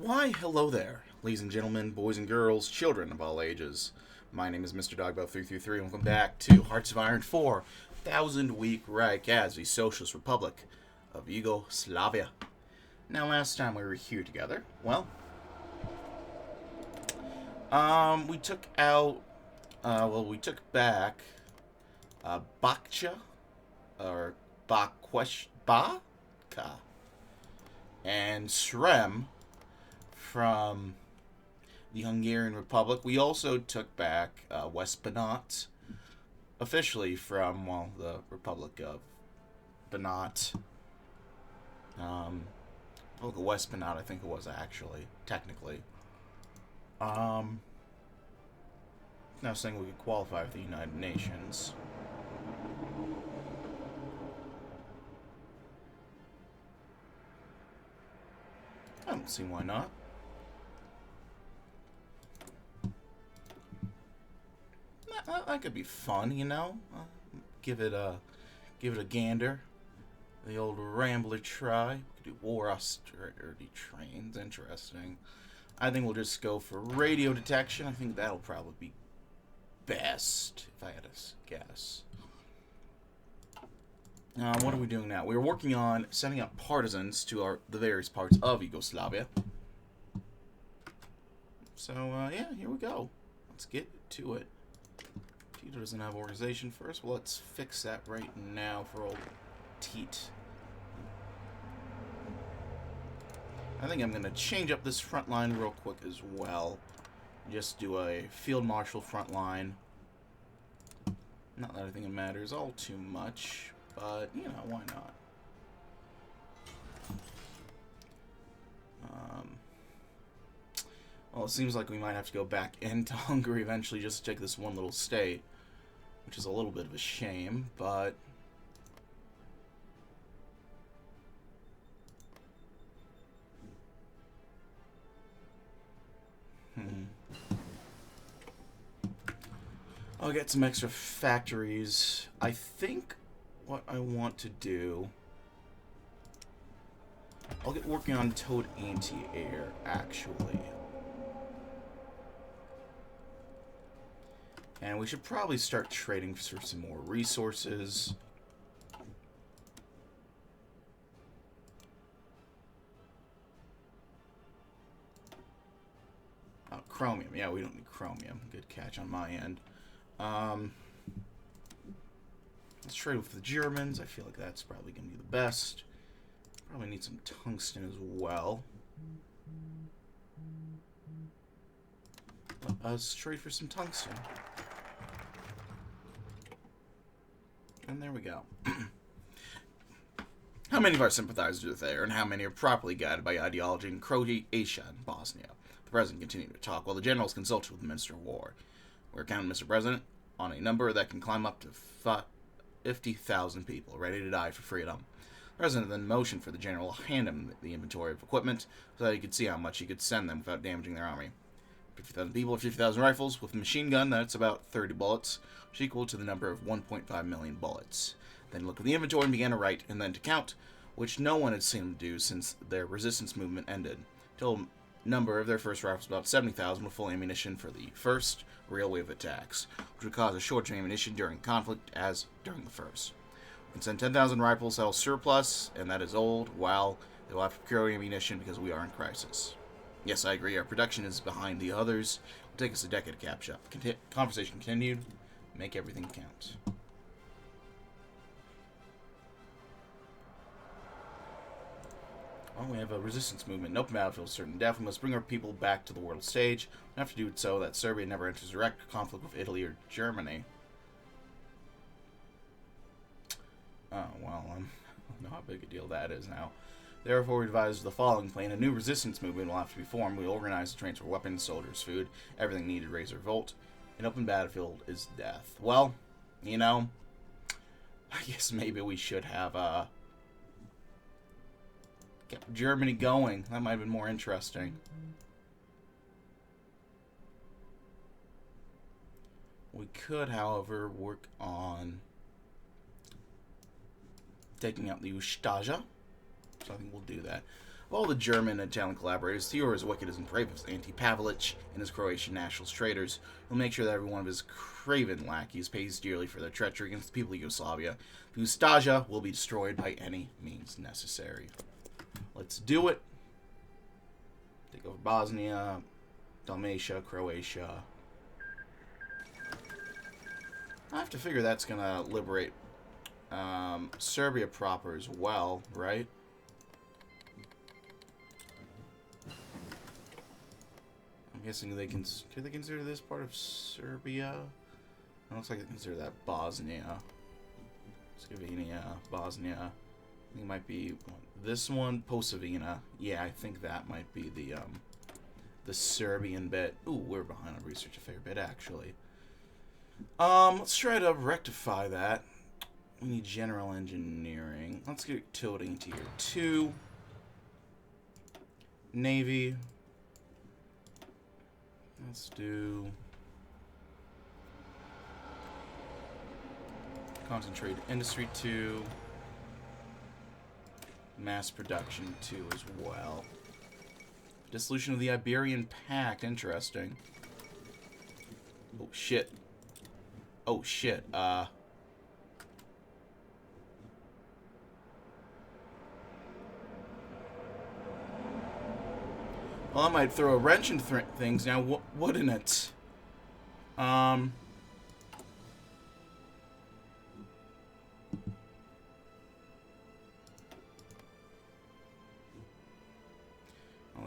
Why, hello there, ladies and gentlemen, boys and girls, children of all ages. My name is Mr. Dogbo333, and welcome back to Hearts of Iron 4, 1000-Week Reich as the Socialist Republic of Yugoslavia. Now, last time we were here together, well, we took out, we took back, Bakcha, or Baka, and Srem, from the Hungarian Republic. We also took back West Banat, officially from, well, the Republic of Banat. Republic of West Banat, I think it was actually, technically. Now saying we could qualify for the United Nations. I don't see why not. That could be fun, you know. Give it a gander. The old Rambler try. We could do war austerity trains. Interesting. I think we'll just go for radio detection. I think that'll probably be best, if I had to guess. What are we doing now? We're working on sending out partisans to the various parts of Yugoslavia. So, yeah, here we go. Let's get to it. Tito doesn't have organization first. Well, let's fix that right now for old Teat. I think I'm going to change up this front line real quick as well. Just do a field marshal front line. Not that I think it matters all too much, but, you know, why not? Well, it seems like we might have to go back into Hungary eventually just to take this one little state, which is a little bit of a shame, but... I'll get some extra factories. I think what I want to do... I'll get working on towed anti-air, actually. And we should probably start trading for some more resources. Oh, chromium. Yeah, we don't need chromium. Good catch on my end. Let's trade with the Germans. I feel like that's probably going to be the best. Probably need some tungsten as well. Let us trade for some tungsten. And there we go. How many of our sympathizers are there, and how many are properly guided by ideology in Croatia and Bosnia? The President continued to talk while the generals consulted with the Minister of War. We're counting, Mr. President, on a number that can climb up to 50,000 people, ready to die for freedom. The President then motioned for the general to hand him the inventory of equipment so that he could see how much he could send them without damaging their army. 50,000 people, 50,000 rifles. With a machine gun, that's about 30 bullets, which equal to the number of 1.5 million bullets. Then look at the inventory and began to write, and then to count, which no one had seen them do since their resistance movement ended. Total number of their first rifles about 70,000 with full ammunition for the first real wave of attacks, which would cause a shortage of ammunition during conflict as during the first. We can send 10,000 rifles that will surplus, and that is old, while they will have to procure ammunition because we are in crisis. Yes, I agree. Our production is behind the others. It'll take us a decade to catch up. Conversation continued. Make everything count. Well, we have a resistance movement. An open battlefield, certain death. We must bring our people back to the world stage. We have to do it so that Serbia never enters direct conflict with Italy or Germany. Oh, well, I don't know how big a deal that is now. Therefore, we advise the following plan. A new resistance movement will have to be formed. We will organize the transfer weapons, soldiers, food, everything needed to raise revolt. An open battlefield is death. Well, you know, I guess maybe we should have kept Germany going. That might have been more interesting. We could, however, work on taking out the Ustaja. So I think we'll do that. Of all the German and Italian collaborators, Theo is wicked as brave as Ante Pavlich and his Croatian nationalist traitors. He'll make sure that every one of his craven lackeys pays dearly for their treachery against the people of Yugoslavia. Ustaja will be destroyed by any means necessary. Let's do it. Take over Bosnia, Dalmatia, Croatia. I have to figure that's going to liberate Serbia proper as well, right? I'm guessing they can. Do they consider this part of Serbia? It looks like they consider that Bosnia. Slovenia, Bosnia. I think it might be this one, Posavina. Yeah, I think that might be the Serbian bit. Ooh, we're behind on research a fair bit, actually. Let's try to rectify that. We need general engineering. Let's get utility tier 2. Navy. Let's do concentrated industry 2. Mass production 2 as well. Dissolution of the Iberian Pact. Interesting. Oh, shit. Oh, shit. Well, I might throw a wrench in things now, wouldn't it? I'll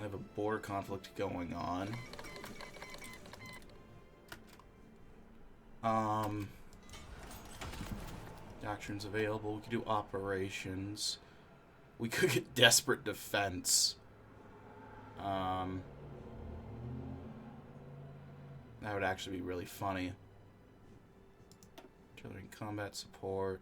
have a border conflict going on. Doctrines available. We could do operations. We could get desperate defense. That would actually be really funny. Artillery combat support.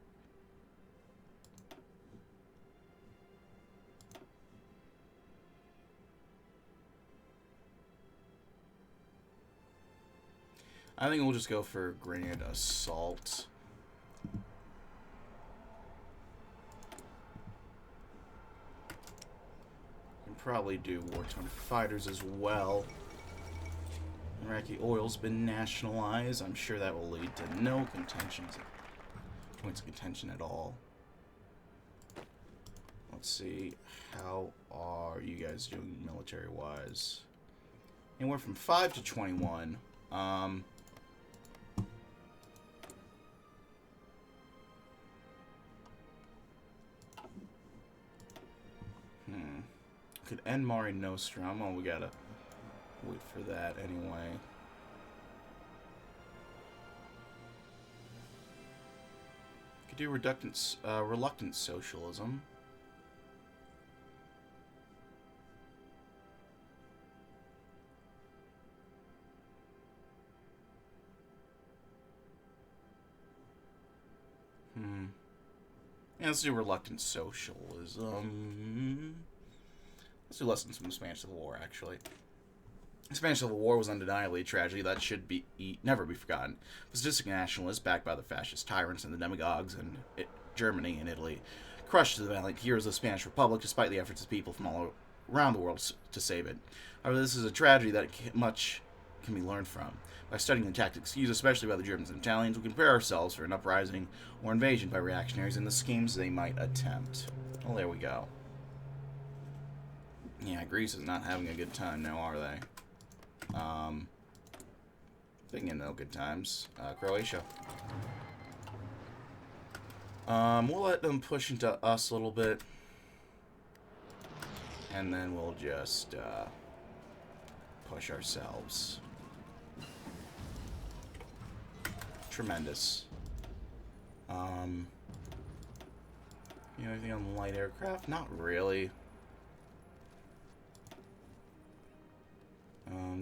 I think we'll just go for grenade assault. Can probably do wartime fighters as well. Iraqi oil's been nationalized. I'm sure that will lead to no points of contention at all. Let's see. How are you guys doing military-wise? Anywhere from 5 to 21. Could end Mare Nostrum. Oh, we gotta wait for that anyway. Could do reluctant socialism. Yeah, let's do reluctant socialism. Let's do lessons from the Spanish Civil War, actually. The Spanish Civil War was undeniably a tragedy that should never be forgotten. Fascistic nationalists, backed by the fascist tyrants and the demagogues in Germany and Italy, crushed the valiant heroes of the Spanish Republic despite the efforts of people from all around the world to save it. However, this is a tragedy that much can be learned from. By studying the tactics used, especially by the Germans and Italians, we can prepare ourselves for an uprising or invasion by reactionaries and the schemes they might attempt. Well, there we go. Yeah, Greece is not having a good time now, are they? Thinking no good times. Croatia. We'll let them push into us a little bit. And then we'll just, push ourselves. Tremendous. You know anything on light aircraft? Not really.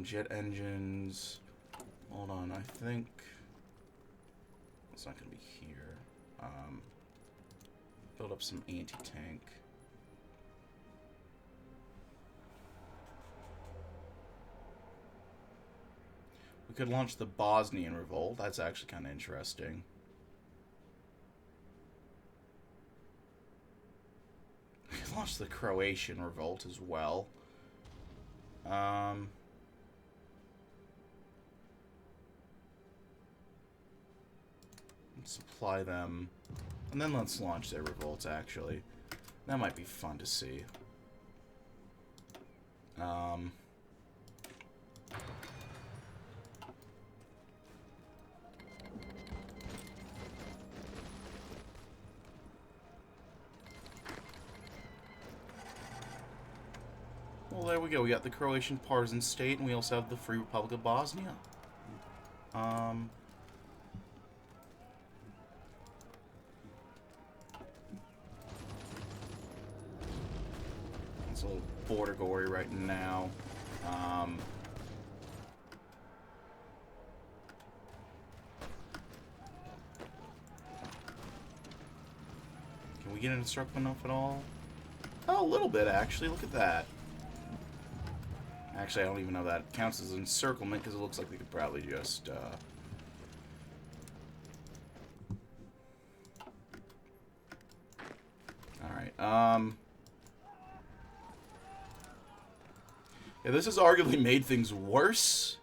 Jet engines. Hold on, I think it's not gonna be here. Build up some anti-tank. We could launch the Bosnian revolt. That's actually kind of interesting. We could launch launch the Croatian revolt as well. Supply them, and then let's launch their revolts, actually. That might be fun to see. Well, there we go. We got the Croatian Partisan state, and we also have the Free Republic of Bosnia. It's a little border gory right now. Can we get an instructive enough at all? Oh, a little bit, actually. Look at that. Actually, I don't even know if that counts as encirclement, because it looks like we could probably just, Alright, yeah, this has arguably made things worse.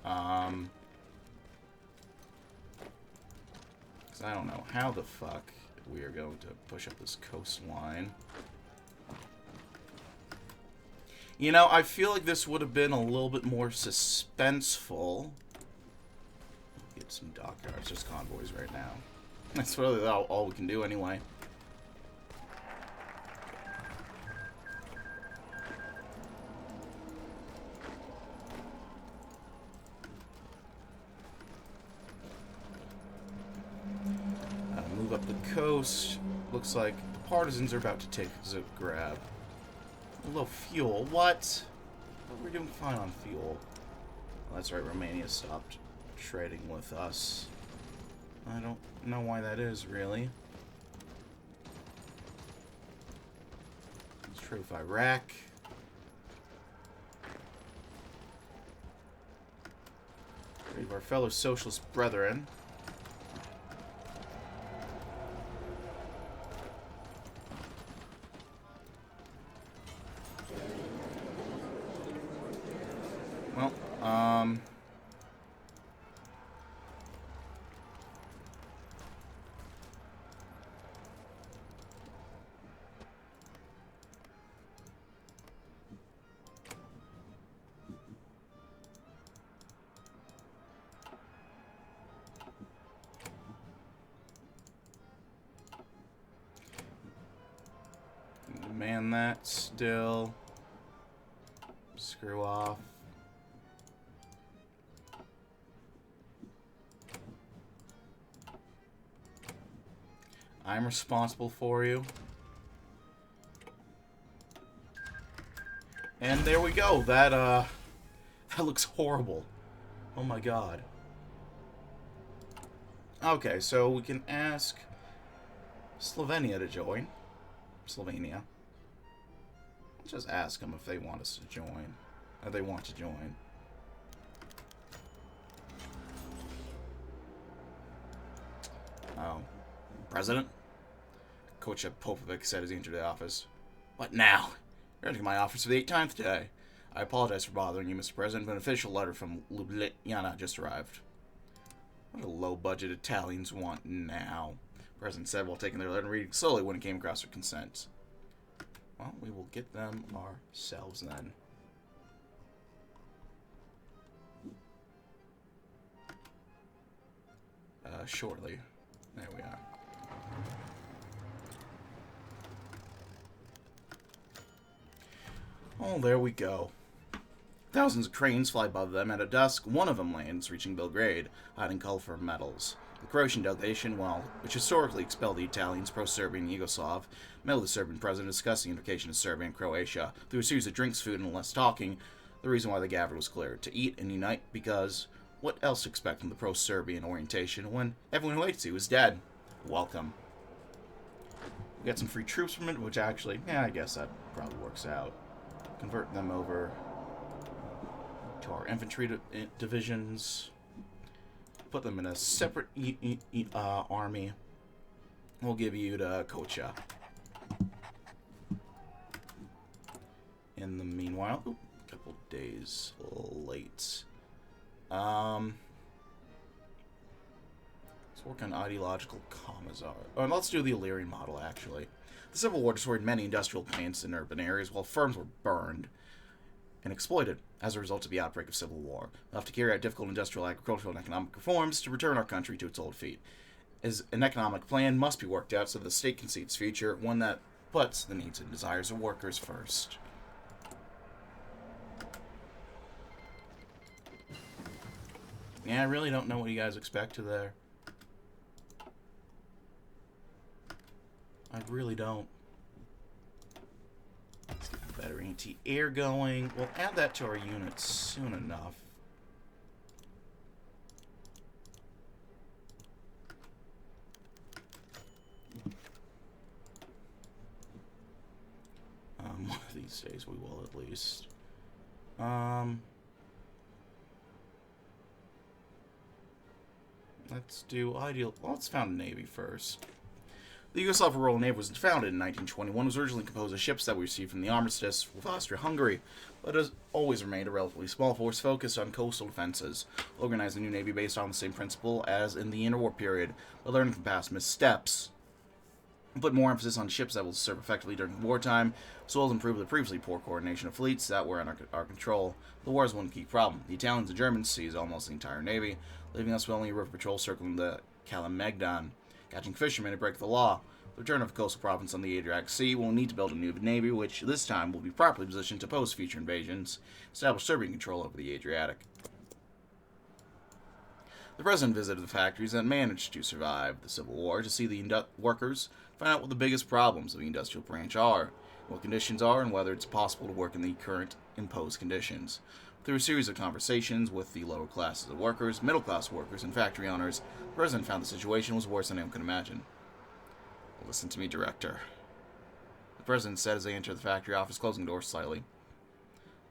Because I don't know how the fuck we are going to push up this coastline. You know, I feel like this would have been a little bit more suspenseful. Get some dockyards, just convoys right now. That's really all we can do anyway. Move up the coast. Looks like the Partisans are about to take a grab. A little fuel. What? We're doing fine on fuel. Well, that's right, Romania stopped trading with us. I don't know why that is, really. Let's trade with Iraq. Trade with our fellow socialist brethren. Man, that still. Screw off. I'm responsible for you. And there we go. That that looks horrible. Oh my god. Okay, so we can ask Slovenia to join. Slovenia. Let's just ask them if they want us to join. Or they want to join. Oh. President? Kocha Popovic said as he entered the office. What now? You're entering my office for the 8th today. I apologize for bothering you, Mr. President, but an official letter from Ljubljana just arrived. What do low-budget Italians want now? The President said while taking their letter and reading slowly when it came across their consent. Well, we will get them ourselves then. Shortly. There we are. Oh, there we go. Thousands of cranes fly above them, and at dusk, one of them lands, reaching Belgrade, hiding colorful metals. The Croatian delegation, which historically expelled the Italians, pro-Serbian, and Yugoslav, met with the Serbian president discussing the unification of Serbia and Croatia. Through a series of drinks, food, and less talking, the reason why the gathered was clear. To eat and unite, because what else to expect from the pro-Serbian orientation when everyone who hates you is dead? Welcome. We got some free troops from it, which actually, yeah, I guess that probably works out. Convert them over to our infantry divisions. Put them in a separate army. We'll give you to Kocha. Meanwhile, a couple days late. Let's work on ideological commissar. Oh, and let's do the Illyrian model, actually. The Civil War destroyed many industrial plants in urban areas, while firms were burned and exploited as a result of the outbreak of civil war. We'll have to carry out difficult industrial, agricultural, and economic reforms to return our country to its old feet. As an economic plan must be worked out so that the state can see its future, one that puts the needs and desires of workers first. Yeah, I really don't know what you guys expected there. I really don't. Let's get better anti-air going. We'll add that to our units soon enough. One of these days we will at least. Let's do ideal. Well, let's found a navy first. The Yugoslav Royal Navy was founded in 1921. It was originally composed of ships that we received from the armistice with Austria-Hungary, but has always remained a relatively small force focused on coastal defenses. Organized a new navy based on the same principle as in the interwar period, but learning from past missteps. Put more emphasis on ships that will serve effectively during wartime, as well as improve the previously poor coordination of fleets that were under our control. The war is one key problem. The Italians and Germans seized almost the entire navy, leaving us with only a river patrol circling the Kalamegdan. Catching fishermen to break the law. The return of a coastal province on the Adriatic Sea will need to build a new navy, which this time will be properly positioned to oppose future invasions, establish Serbian control over the Adriatic. The president visited the factories that managed to survive the Civil War to see the workers, find out what the biggest problems of the industrial branch are, what conditions are, and whether it's possible to work in the current imposed conditions. Through a series of conversations with the lower classes of workers, middle-class workers, and factory owners, the president found the situation was worse than anyone could imagine. Listen to me, Director. The president said as they entered the factory office, closing doors slightly.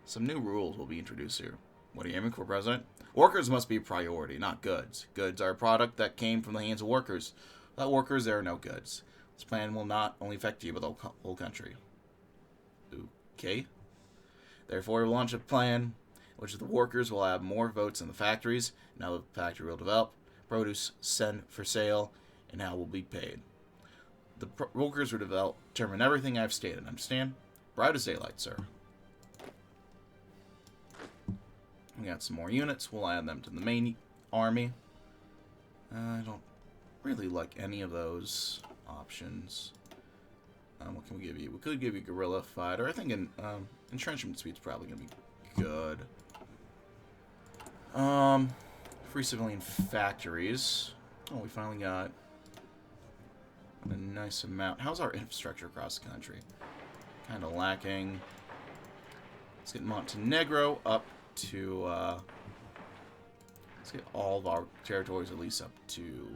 Some new rules will be introduced here. What are you aiming for, President? Workers must be a priority, not goods. Goods are a product that came from the hands of workers. Without workers, there are no goods. This plan will not only affect you, but the whole country. Okay. Therefore, we'll launch a plan which the workers will have more votes in the factories, and how the factory will develop, produce sent for sale, and how will be paid. The workers will determine everything I've stated, understand? Bright as daylight, sir. We got some more units, we'll add them to the main army. I don't really like any of those options. What can we give you? We could give you guerrilla fighter. I think entrenchment speed's probably going to be good. Free civilian factories. Oh, we finally got a nice amount. How's our infrastructure across the country? Kind of lacking. Let's get Montenegro up to, let's get all of our territories at least up to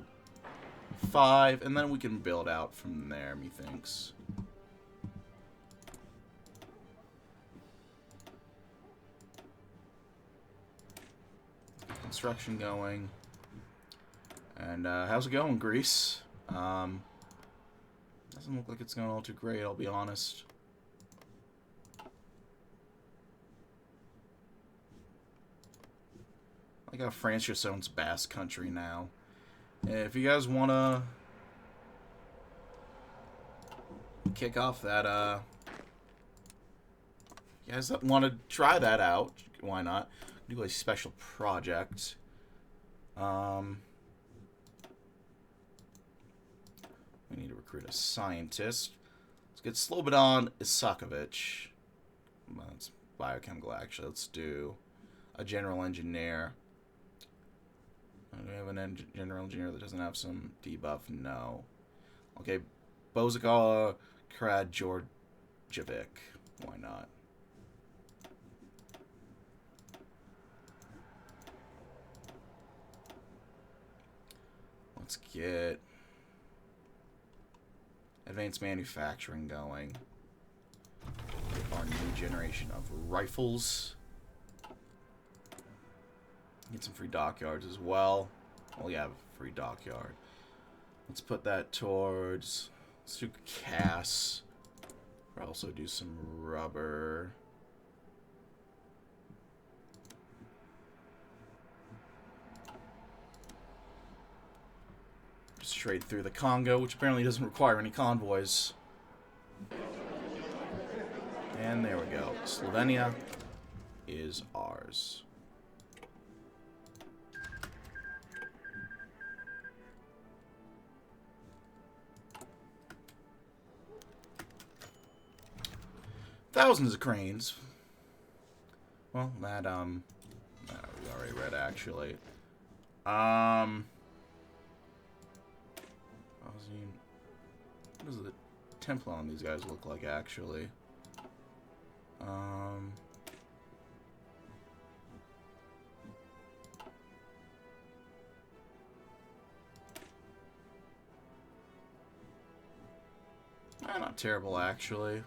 5, and then we can build out from there, methinks. Construction going. And how's it going, Greece? Doesn't look like it's going all too great, I'll be honest. I got France just owns Basque Country now. If you guys want to kick off that, you guys want to try that out, why not? Do a special project. We need to recruit a scientist. Let's get Slobodan Isakovic. Well, that's biochemical, actually. Let's do a general engineer. Do we have a general engineer that doesn't have some debuff? No. Okay, Bozika Kradjordjevic. Why not? Let's get advanced manufacturing going. Our new generation of rifles. Get some free dockyards as well. Well, yeah, free dockyard. Let's put that towards. Let's do CAS. We'll also do some rubber. trade through the Congo, which apparently doesn't require any convoys. And there we go. Slovenia is ours. Thousands of cranes. Well, that, we already read, actually. What does the template on these guys look like, actually? Not terrible, actually.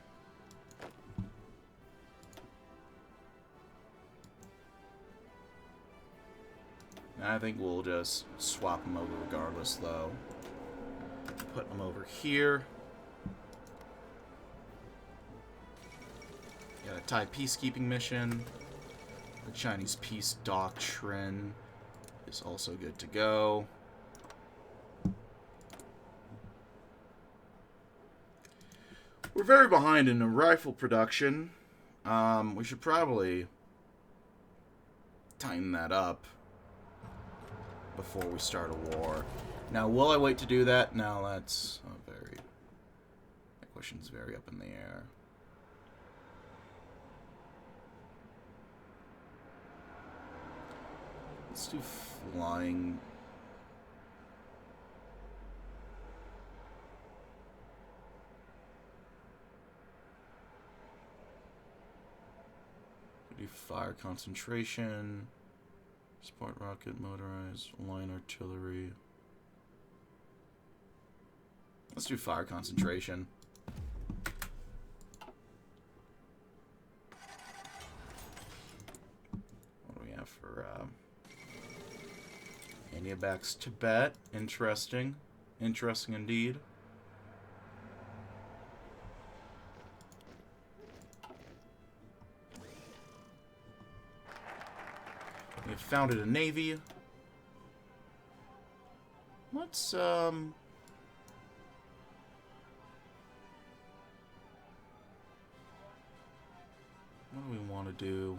I think we'll just swap them over regardless, though. Put them over here. Got a Thai peacekeeping mission. The Chinese peace doctrine is also good to go. We're very behind in the rifle production. We should probably tighten that up before we start a war. Now, will I wait to do that? No, that's that question's very up in the air. Let's do flying. Do fire concentration. Sport rocket, motorized, line artillery. Let's do fire concentration. What do we have for Aniabax Tibet? Interesting. Interesting indeed. We have founded a navy. Let's, what do we want to do?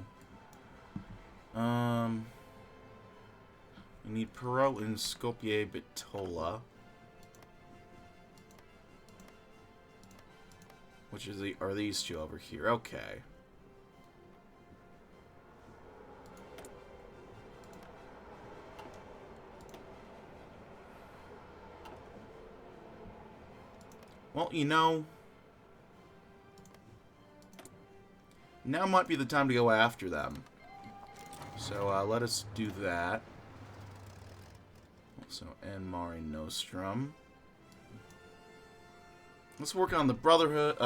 We need Perot and Skopje Bitola. Which is are these two over here? Okay. Well, you know, now might be the time to go after them. So, let us do that. Also, and Mare Nostrum. Let's work on the Brotherhood,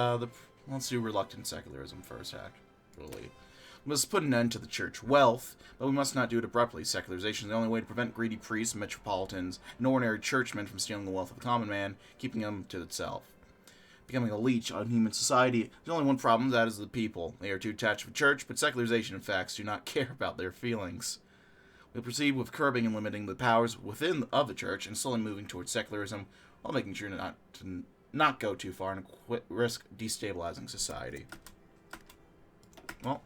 let's do Reluctant Secularism first, actually. We must put an end to the church wealth, but we must not do it abruptly. Secularization is the only way to prevent greedy priests, metropolitans, and ordinary churchmen from stealing the wealth of the common man, keeping them to itself. Becoming a leech on human society. There's only one problem, that is the people. They are too attached to the church, but secularization and facts do not care about their feelings. We'll proceed with curbing and limiting the powers within of the church and slowly moving towards secularism while making sure to not go too far and risk destabilizing society. Well,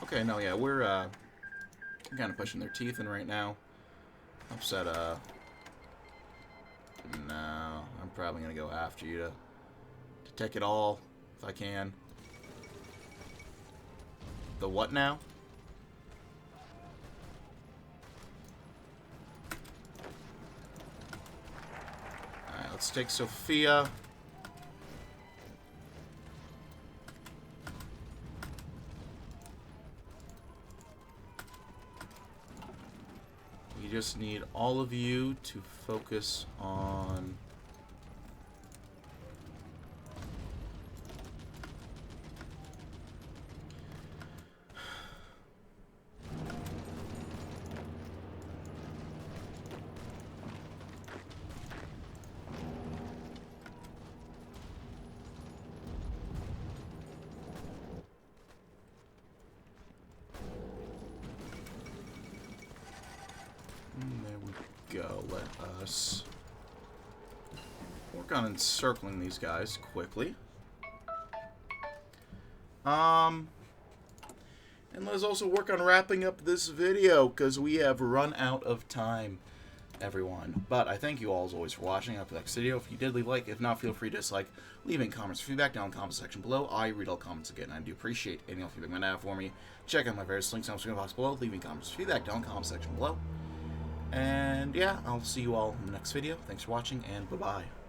okay, no, yeah, we're kind of pushing their teeth in right now. Upset, no, I'm probably gonna go after you to take it all, if I can. The what now? Alright, let's take Sofia. We just need all of you to focus on go. Let us work on encircling these guys quickly. And let's also work on wrapping up this video, because we have run out of time, everyone. But I thank you all, as always, for watching. Up to the next video. If you did, leave a like. If not, feel free to dislike. Leaving comments or feedback down in the comment section below. I read all comments again. I do appreciate any feedback you might have for me. Check out my various links in the description box below. Leaving comments or feedback down in the comment section below. And yeah, I'll see you all in the next video. Thanks for watching, and bye-bye.